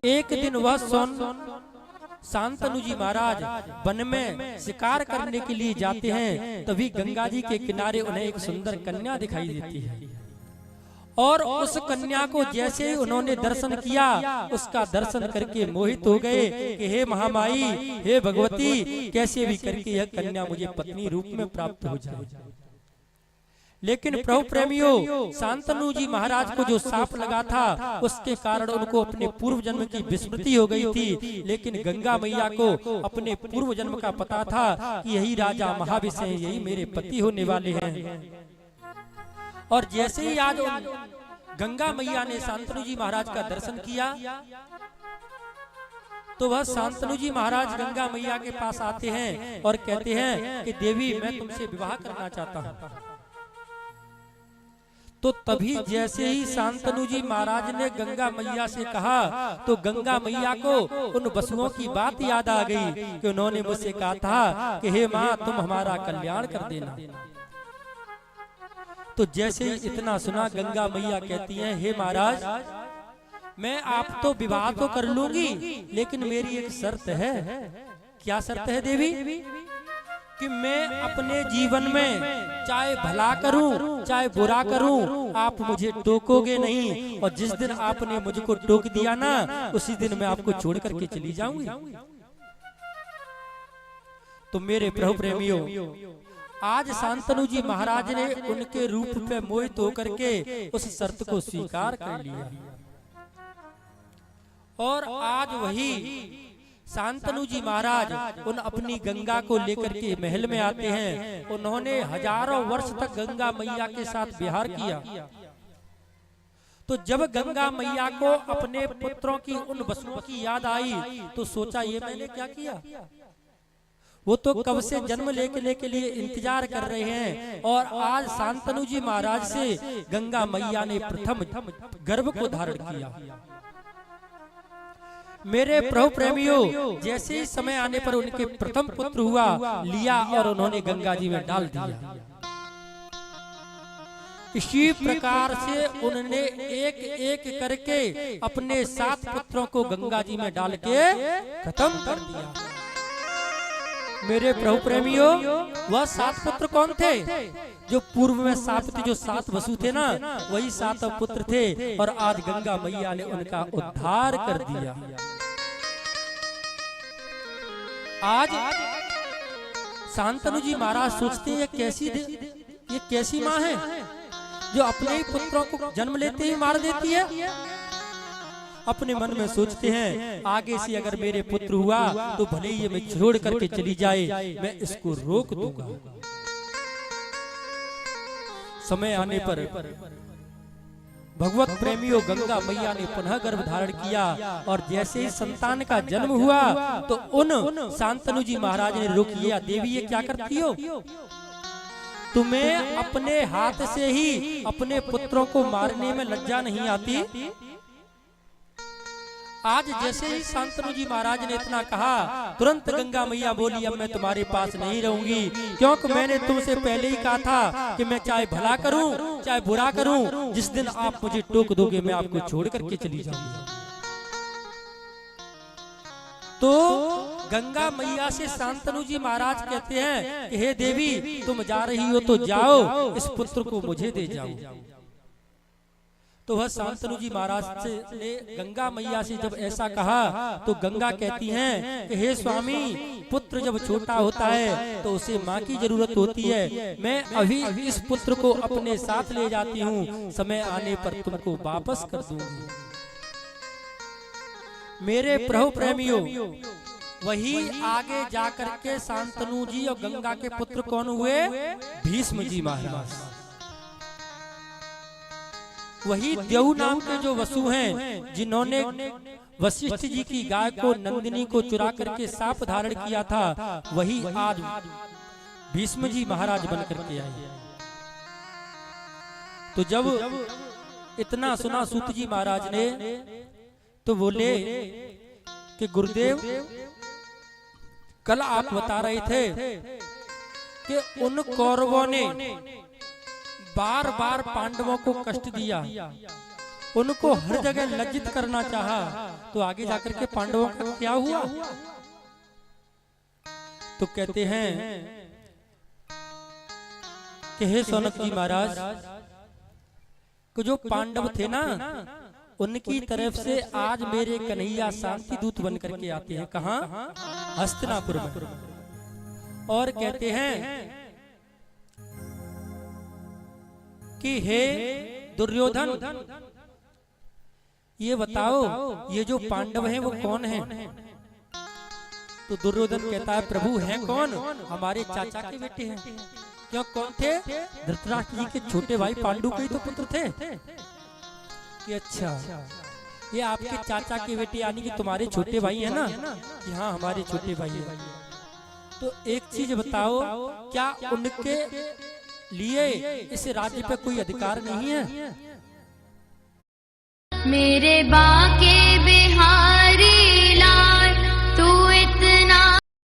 एक दिन वह शांतनु जी महाराज वन में शिकार करने के लिए जाते हैं। तभी गंगा जी के किनारे उन्हें एक सुंदर कन्या दिखाई देती है और उस कन्या को जैसे ही उन्होंने दर्शन किया, उसका दर्शन करके मोहित हो गए कि हे महामाई, हे भगवती, कैसे भी करके यह कन्या मुझे पत्नी रूप में प्राप्त हो जाए। लेकिन प्रभु प्रेमियों, शांतनु जी महाराज को जो साप लगा था उसके कारण उनको अपने पूर्व जन्म की विस्मृति हो गई थी। लेकिन गंगा मैया को अपने पूर्व जन्म का पता था कि यही राजा महाविष हैं, यही मेरे पति होने वाले हैं। और जैसे ही आज गंगा मैया ने शांतनु जी महाराज का दर्शन किया तो वह शांतनु जी महाराज गंगा मैया के पास आते हैं और कहते हैं कि देवी, मैं तुमसे विवाह करना चाहता हूँ। तो तभी जैसे ही शांतनु जी महाराज ने गंगा मैया से कहा तो गंगा मैया को उन वसुओं की बात याद आ गई कि उन्होंने मुझसे कहा था कि हे माँ, तुम हमारा कल्याण कर देना। तो जैसे ही इतना सुना, गंगा मैया कहती हैं, हे महाराज, मैं आप तो विवाह तो कर लूंगी, लेकिन मेरी एक शर्त है। क्या शर्त है देवी? कि मैं अपने जीवन में चाहे भला करूं चाहे बुरा करूं, आप मुझे टोकोगे नहीं, और जिस दिन आपने मुझको टोक दिया ना, उसी दिन मैं आपको छोड़ करके चली जाऊंगी। तो मेरे प्रभु प्रेमियों, आज शांतनु जी महाराज ने उनके रूप पे मोहित होकर के उस शर्त को स्वीकार कर लिया। और आज वही शांतनु जी महाराज उन अपनी गंगा को लेकर के महल में आते हैं। उन्होंने हजारों वर्ष तक गंगा मैया के साथ विहार किया। तो जब गंगा मैया को अपने पुत्रों की उन वसुओं की याद आई तो सोचा, ये मैंने क्या किया? वो तो कब से जन्म लेने के लिए इंतजार कर रहे हैं, और आज शांतनु जी महाराज से गंगा मैया ने प्रथम गर्भ को धारण किया। मेरे प्रभु प्रेमियों, जैसे ही समय आने पर उनके प्रथम पुत्र हुआ, लिया और उन्होंने गंगा जी में डाल दिया। इसी प्रकार से उन्होंने एक एक करके अपने 7 पुत्रों को गंगा जी में डाल के खत्म कर दिया। मेरे प्रभु प्रेमियों, वह 7 पुत्र कौन थे? जो पूर्व में साप थे, जो 7 वसु थे ना, वही 7 पुत्र थे। और आज गंगा मैया ने उनका उद्धार कर दिया। आज शांतनु जी महाराज सोचते हैं, ये कैसी माँ है जो अपने ही पुत्रों को जन्म लेते ही मार देती है। अपने मन में सोचते हैं, आगे से अगर मेरे पुत्र हुआ तो भले ही मैं छोड़ करके चली जाए, मैं इसको रोक दूंगा। समय आने पर भगवत प्रेमियों, गंगा मैया ने पुनः गर्भ धारण किया। और जैसे ही संतान का जन्म हुआ तो उन शांतनु जी महाराज ने रोक लिया। देवी, ये क्या करती हो? तुम्हें अपने हाथ से ही अपने पुत्रों को मारने में लज्जा नहीं आती? आज जैसे ही शांतनु जी महाराज ने इतना कहा, तुरंत गंगा मैया बोली, अब मैं तुम्हारे पास नहीं रहूंगी, क्योंकि मैंने तुमसे पहले ही कहा था कि मैं चाहे भला करूं चाहे बुरा करूं, जिस दिन आप मुझे टोक दोगे मैं आपको छोड़ करके चली जाऊंगी। तो गंगा मैया से शांतनु जी महाराज कहते हैं कि हे देवी, तुम जा रही हो तो जाओ, इस पुत्र को मुझे दे जाओ। तो वह शांतनु जी महाराज ने गंगा मैया से जब ऐसा कहा तो गंगा कहती हैं कि हे स्वामी, पुत्र जब छोटा होता है तो उसे माँ की जरूरत होती है। मैं अभी इस पुत्र को अपने साथ ले जाती हूँ, समय आने पर तुमको वापस कर दूंगी। मेरे प्रभु प्रेमियों, वही आगे जाकर के शांतनु जी और गंगा के पुत्र कौन हुए? भीष्म जी महाराज। वही देव नाम के जो वसु हैं, जिन्होंने वशिष्ठ जी की गाय को, नंदिनी को चुरा करके साप धारण किया था, वही आज भीष्म जी महाराज बन करके आए। तो जब इतना सुना सूत जी महाराज ने तो बोले कि गुरुदेव, कल आप बता रहे थे कि उन कौरवों ने बार बार पांडवों को कष्ट दिया, उनको हर जगह लज्जित करना चाहा, तो आगे जाकर के पांडवों का क्या हुआ? तो कहते हैं कि हे सौनक जी महाराज, कि जो पांडव थे ना, उनकी तरफ से आज मेरे कन्हैया शांति दूत बन करके आते हैं। कहाँ? हस्तिनापुर में। और कहते हैं कि हे दुर्योधन, ये बताओ ये जो पांडव हैं वो कौन हैं? तो दुर्योधन कहता है प्रभु हैं कौन? हमारे चाचा के बेटे हैं। क्यों, कौन थे? धृतराष्ट्र जी के छोटे भाई पांडु के ही तो पुत्र थे। कि अच्छा, ये आपके चाचा के बेटे यानी कि तुम्हारे छोटे भाई है ना? कि हाँ हमारे छोटे भाई है। तो एक चीज बताओ, क्या उनके लिए इस राज्य पे कोई अधिकार नहीं है? मेरे बाके